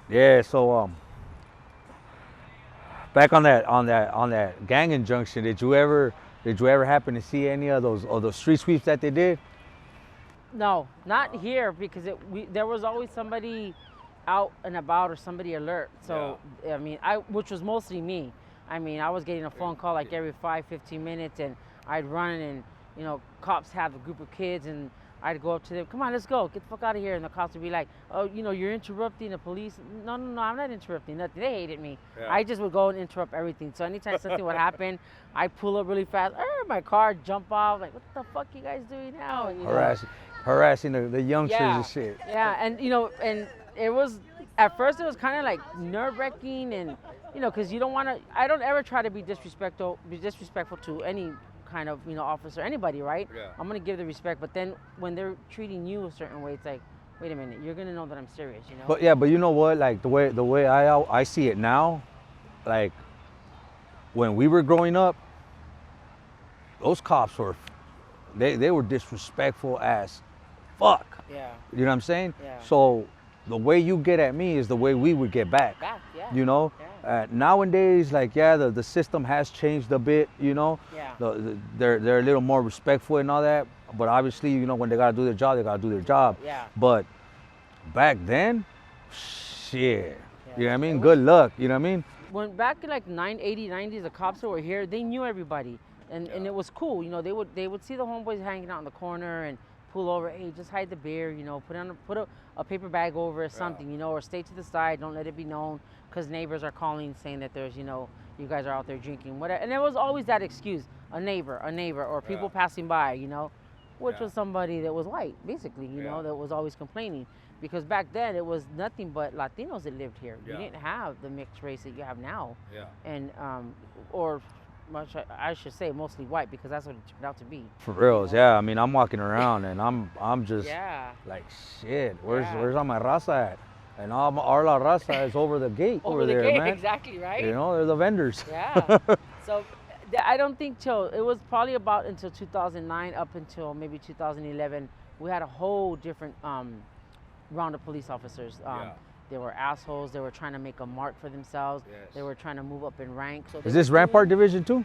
Yeah. So back on that gang injunction, did you ever happen to see any of those street sweeps that they did? No, not here because there was always somebody out and about or somebody alert. Yeah. So I mean, which was mostly me. I mean, I was getting a phone call like every 5, 15 minutes, and I'd run and cops have a group of kids, and I'd go up to them, come on, let's go, get the fuck out of here, and the cops would be like, oh, you're interrupting the police. No, no, no, I'm not interrupting nothing. They hated me. Yeah. I just would go and interrupt everything. So anytime something would happen, I'd pull up really fast, my car, jump off, like, what the fuck you guys doing now? And, Harassing the youngsters yeah, and shit. yeah, and and it was at first it was kind of like nerve wracking, and because you don't want to. I don't ever try to be disrespectful to any kind of officer, anybody, right? Yeah. I'm gonna give the respect, but then when they're treating you a certain way, it's like, wait a minute, you're gonna know that I'm serious. But yeah, but you know what? Like the way I see it now, like when we were growing up, those cops they were disrespectful as fuck. Yeah. You know what I'm saying? Yeah. So the way you get at me is the way we would get back. Back, yeah. You know? Yeah. Nowadays, like, yeah, the system has changed a bit, Yeah. They're a little more respectful and all that. But obviously, when they gotta do their job, they gotta do their job. Yeah. But back then, shit. Yeah. You know what I mean? It Good luck. You know what I mean? When back in like 80s, 90s, the cops that were here, they knew everybody, and it was cool. They would see the homeboys hanging out in the corner and pull over. Hey, just hide the beer. Put a paper bag over it, something. Or stay to the side. Don't let it be known, because neighbors are calling saying that there's you guys are out there drinking, whatever. And there was always that excuse: a neighbor, or people passing by. Which was somebody that was white, basically. That was always complaining. Because back then it was nothing but Latinos that lived here. Yeah. You didn't have the mixed race that you have now. Yeah. And or much I should say mostly white, because that's what it turned out to be. For reals, yeah. I mean, I'm walking around and I'm just Yeah. like, shit. Where's Yeah. where's all my raza at? And all la raza is over the gate over the there, gate, man. exactly, right? They're the vendors. Yeah. So I don't think till it was probably about until 2009 up until maybe 2011 we had a whole different round of police officers. Yeah. They were assholes. They were trying to make a mark for themselves. Yes. They were trying to move up in rank. So Is this Rampart Division too?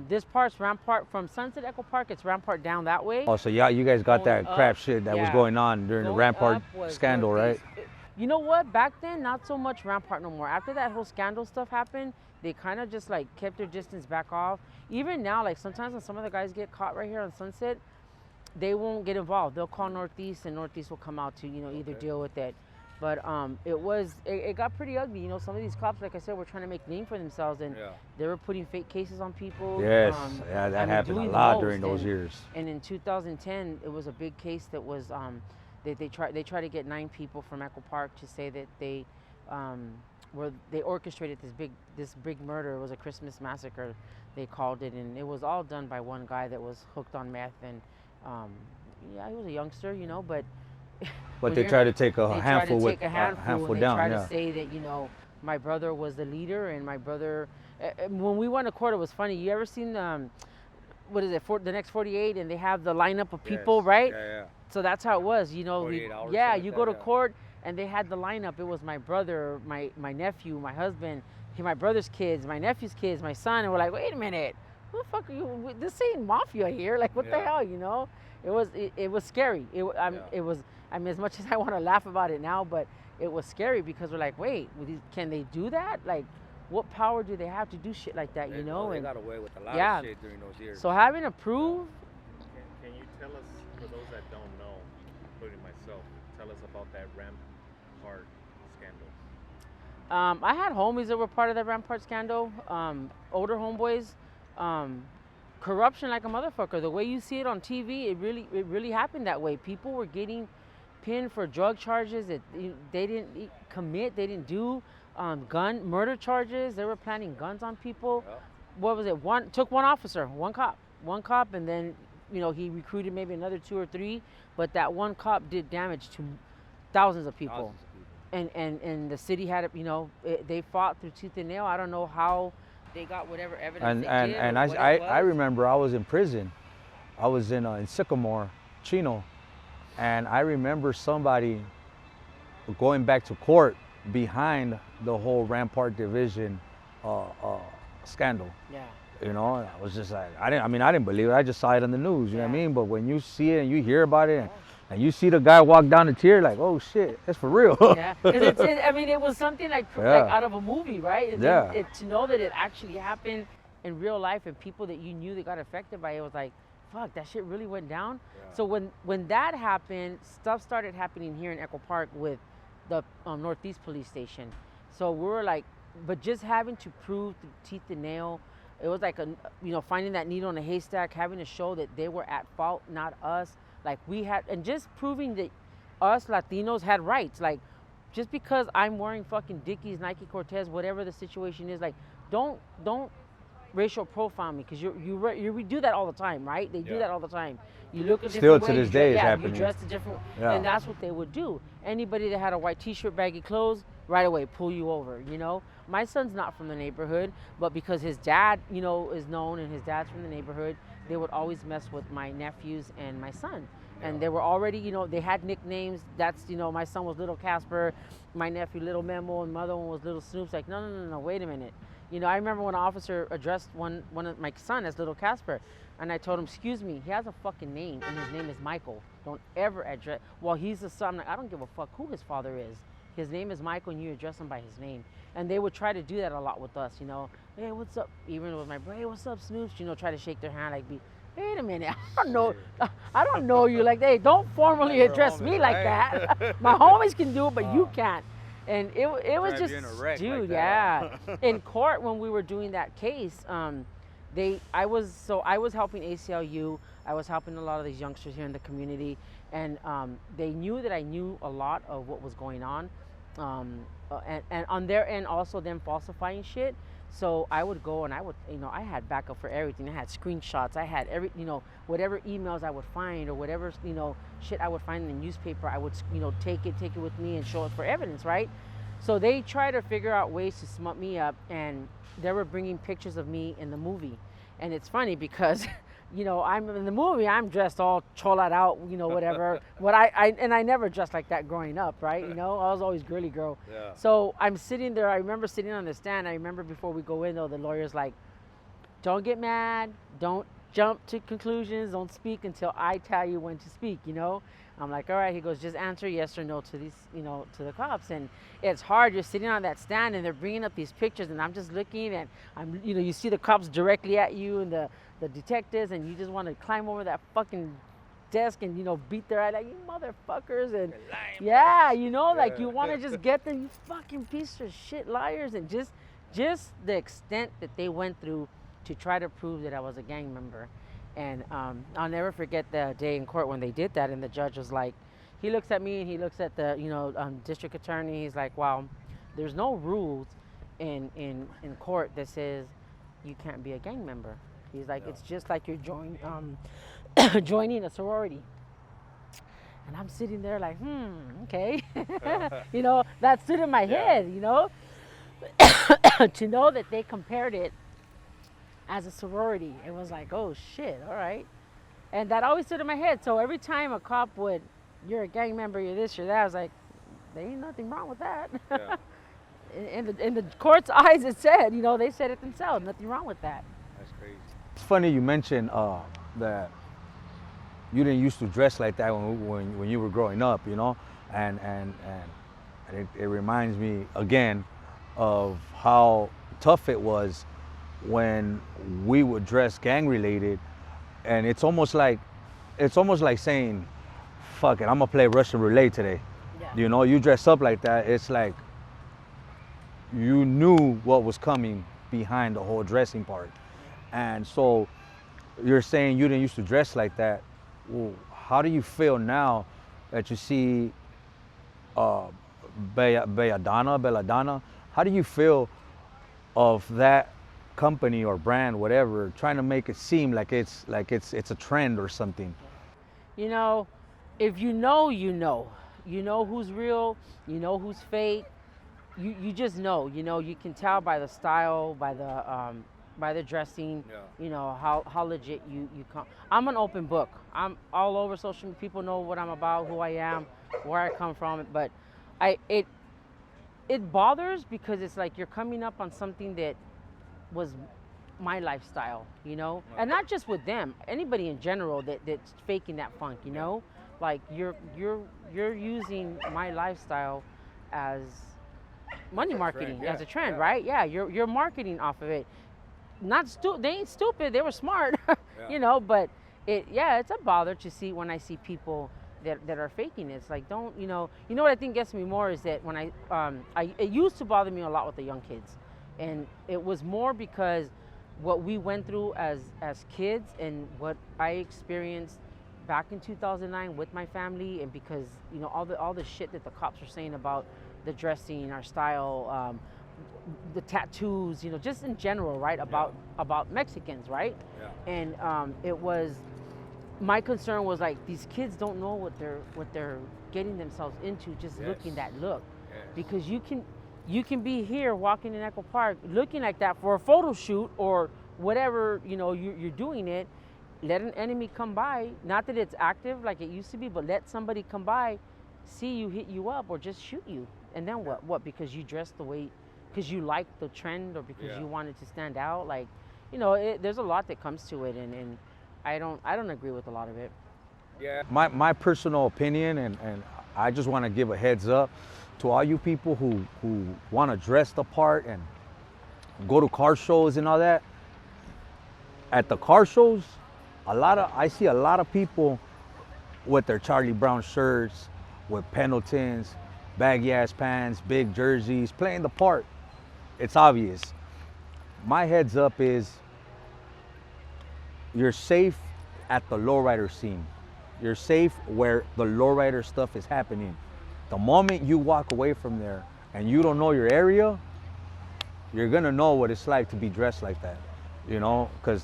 This part's Rampart from Sunset Echo Park. It's Rampart down that way. Oh, so yeah, you guys got Going that up, crap shit that was yeah. going on during the Going Rampart up was scandal, right? You know what? Back then, not so much Rampart no more. After that whole scandal stuff happened, they kind of just like kept their distance back off. Even now, like sometimes when some of the guys get caught right here on Sunset, they won't get involved. They'll call Northeast, and Northeast will come out to either deal with it. But it got pretty ugly. Some of these cops, like I said, were trying to make a name for themselves, and they were putting fake cases on people. Yes, yeah, that happened a doing the lot most. during those years. And in 2010, it was a big case that was they tried to get 9 people from Echo Park to say that they orchestrated this big murder. It was a Christmas massacre, they called it, and it was all done by one guy that was hooked on meth, and he was a youngster, but. But they tried to take a handful and they down. tried Yeah. to say that my brother was the leader, and my brother. When we went to court, it was funny. You ever seen what is it? The next 48, and they have the lineup of people, right? Yeah, yeah. So that's how it was. 48 hours, Yeah, something you like go that, to yeah. court, and they had the lineup. It was my brother, my nephew, my husband, my brother's kids, my nephew's kids, my son, and we're like, wait a minute, who the fuck are you? This ain't mafia here. Like, what the hell, It was scary. It was. I mean, as much as I want to laugh about it now, but it was scary because we're like, wait, can they do that? Like, what power do they have to do shit like that? They And got away with a lot yeah. of shit during those years. so having to prove, Can you tell us, for those that don't know, including myself, tell us about that Rampart scandal? I had homies that were part of that Rampart scandal, older homeboys. Corruption like a motherfucker. The way you see it on TV, it really happened that way. People were getting pinned for drug charges that they didn't commit, they didn't do. Murder charges. They were planting guns on people. Yep. What was it? Took one officer, one cop, and then he recruited maybe another 2 or 3. But that one cop did damage to thousands of people. And the city had it. They fought through tooth and nail. I don't know how they got whatever evidence they did. And or what it I was. remember I was in prison. I was in Sycamore, Chino, and I remember somebody going back to court behind the whole Rampart division scandal. Yeah. You know, and I was just like, I didn't believe it. I just saw it on the news. You know what I mean? But when you see it and you hear about it, and you see the guy walk down the tier, like, oh shit, that's for real. Yeah, because I mean, it was something like out of a movie, right? And Yeah. then to know that it actually happened in real life and people that you knew that got affected by it was like, fuck, that shit really went down. Yeah. So when that happened, stuff started happening here in Echo Park with the Northeast Police Station. So we were like, but just having to prove through teeth and nail, it was like finding that needle in a haystack, having to show that they were at fault, not us. Like we had, and just proving that us Latinos had rights. Like just because I'm wearing fucking Dickies, Nike Cortez, whatever the situation is, like don't racial profile me, because we do that all the time, right? They do that all the time. You look a Still different to way, this day, it's you happening. dress a different, Yeah. and that's what they would do. Anybody that had a white T-shirt, baggy clothes, right away pull you over. You know, my son's not from the neighborhood, but because his dad, is known and his dad's from the neighborhood, they would always mess with my nephews and my son. And they were already, they had nicknames. That's, my son was Little Casper, my nephew Little Memo, and my other one was Little Snoops. Like, no, wait a minute. I remember when an officer addressed one of my son as Little Casper, and I told him, excuse me, he has a fucking name, and his name is Michael. Don't ever address, well, he's the son. I'm like, I don't give a fuck who his father is. His name is Michael, and you address him by his name. And they would try to do that a lot with us, Hey, what's up? Even with my bro, hey, what's up, Snoops? Try to shake their hand, like, wait a minute, I don't know you. Like, hey, don't formally address me like that. My homies can do it, but you can't. And it was just, dude, yeah. In court, when we were doing that case, I was helping ACLU. I was helping a lot of these youngsters here in the community, and they knew that I knew a lot of what was going on, and on their end also them falsifying shit. So I would go and I would, I had backup for everything. I had screenshots. I had whatever emails I would find or whatever, shit I would find in the newspaper, I would, take it with me and show it for evidence, right? So they try to figure out ways to smut me up, and they were bringing pictures of me in the movie. And it's funny because, I'm in the movie, I'm dressed all cholad out, whatever. I never dressed like that growing up, right? I was always girly girl. Yeah. So I'm sitting there, I remember sitting on the stand. I remember before we go in though, the lawyer's like, don't get mad, don't jump to conclusions, don't speak until I tell you when to speak, I'm like, all right. He goes, just answer yes or no to these, to the cops. And it's hard. You're sitting on that stand and they're bringing up these pictures, and I'm just looking, and I'm, you see the cops directly at you and the detectives, and you just want to climb over that fucking desk and, beat their eye like, you motherfuckers. And yeah, like you want to just get them, you fucking piece of shit liars. And just the extent that they went through to try to prove that I was a gang member. And I'll never forget the day in court when they did that, and the judge was like, he looks at me and he looks at the district attorney. He's like, wow, there's no rules in court that says you can't be a gang member. He's like, it's just like you're joining a sorority. And I'm sitting there like, okay. That stood in my head, to know that they compared it as a sorority. It was like, oh shit, all right. And that always stood in my head. So every time a cop would, you're a gang member, you're this, you're that, I was like, there ain't nothing wrong with that. Yeah. in the court's eyes, it said, they said it themselves, nothing wrong with that. That's crazy. It's funny you mentioned that you didn't used to dress like that when you were growing up, and it reminds me again of how tough it was when we would dress gang related, and it's almost like saying, fuck it, I'm gonna play Russian roulette today. Yeah. You dress up like that, it's like you knew what was coming behind the whole dressing part. And so you're saying you didn't used to dress like that. Well, how do you feel now that you see Belladonna? How do you feel of that company or brand, whatever, trying to make it seem like it's a trend or something? If you know who's real, who's fake. You just know, you can tell by the style, by the dressing, how legit you come. I'm an open book. I'm all over social media. People know what I'm about, who I am, where I come from. But it bothers because it's like you're coming up on something that was my lifestyle, you know, and not just with them, anybody in general that's faking that funk, you know, like you're using my lifestyle as money marketing, as a trend, right? Yeah, you're marketing off of it. They ain't stupid, they were smart, you know, but it's a bother to see when I see people that are faking it. It's like, don't, you know what I think gets me more is that when it used to bother me a lot with the young kids, and it was more because what we went through as kids and what I experienced back in 2009 with my family, and because, you know, all the shit that the cops were saying about the dressing, our style, the tattoos, you know, just in general, right? About Mexicans, right? Yeah. And it was, my concern was like, these kids don't know what they're getting themselves into just looking that look, because you can be here walking in Echo Park looking like that for a photo shoot or whatever, you know, you're doing it. Let an enemy come by, not that it's active like it used to be, but let somebody come by, see you, hit you up, or just shoot you. And then what? Because you dressed the way, because you liked the trend, or because you wanted to stand out. Like, you know, there's a lot that comes to it, and I don't agree with a lot of it. Yeah. My personal opinion, and I just want to give a heads up to all you people who want to dress the part and go to car shows and all that. At the car shows, I see a lot of people with their Charlie Brown shirts, with Pendletons, baggy ass pants, big jerseys, playing the part. It's obvious. My heads up is, you're safe at the lowrider scene. You're safe where the lowrider stuff is happening. The moment you walk away from there and you don't know your area, you're gonna know what it's like to be dressed like that, you know, because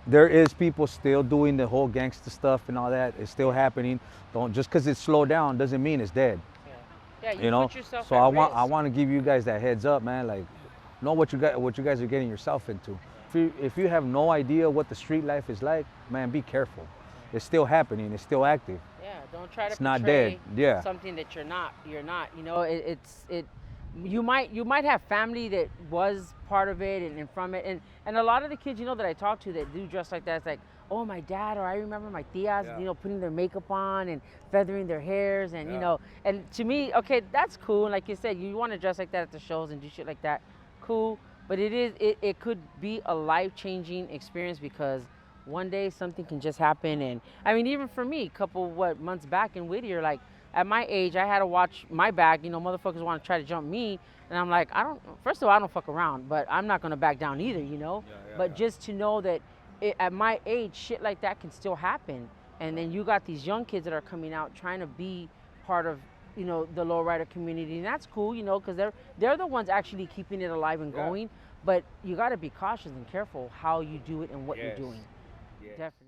there is people still doing the whole gangster stuff and all that. It's still happening. Don't, just because it's slowed down doesn't mean it's dead. Yeah, you know. Put yourself So at I risk. want to give you guys that heads up, man. Like, know what you guys are getting yourself into. If you have no idea what the street life is like, man, be careful. It's still happening. It's still active. Yeah, don't try to It's not dead. Yeah. something that you're not. You're not. You know, you might have family that was part of it and from it, and a lot of the kids, you know, that I talk to that do dress like that, it's like, oh, my dad, or I remember my tias, you know, putting their makeup on and feathering their hairs, and you know, and to me, okay, that's cool. And like you said, you want to dress like that at the shows and do shit like that, cool. But it could be a life-changing experience, because one day something can just happen. And I mean, even for me, a couple months back in Whittier, like at my age, I had to watch my back. You know, motherfuckers want to try to jump me, and I'm like, first of all, I don't fuck around, but I'm not gonna back down either, you know. But just to know that at my age, shit like that can still happen. And then you got these young kids that are coming out trying to be part of, you know, the lowrider community, and that's cool, you know, because they're the ones actually keeping it alive and going. But you got to be cautious and careful how you do it and what you're doing. Definitely.